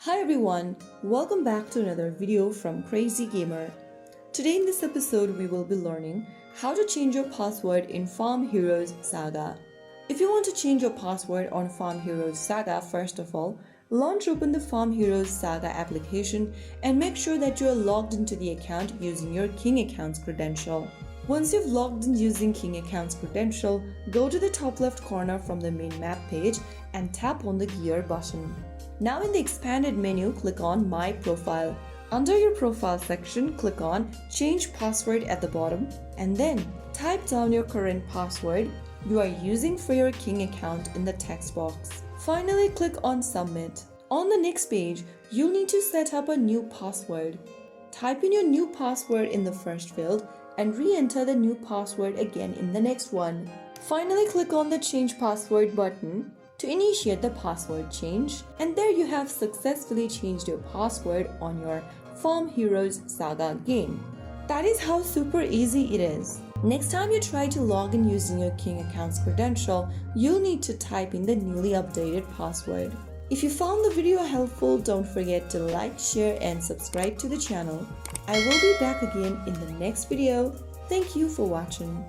Hi everyone, welcome back to another video from Crazy Gamer. Today in this episode we will be learning how to change your password in Farm Heroes Saga. If you want to change your password on Farm Heroes Saga, first of all, launch open the Farm Heroes Saga application and make sure that you are logged into the account using your King account's credential. Once you've logged in using King account's credential, go to the top left corner from the main map page and tap on the gear button. Now in the expanded menu, click on My Profile. Under your profile section, click on Change Password at the bottom and then type down your current password you are using for your King account in the text box. Finally, click on Submit. On the next page, you'll need to set up a new password. Type in your new password in the first field and re-enter the new password again in the next one. Finally, click on the Change Password button to initiate the password change, and there you have successfully changed your password on your Farm Heroes Saga game. That is how super easy it is. Next time you try to log in using your King account's credential, you'll need to type in the newly updated password. If you found the video helpful, don't forget to like, share and subscribe to the channel. I will be back again in the next video. Thank you for watching.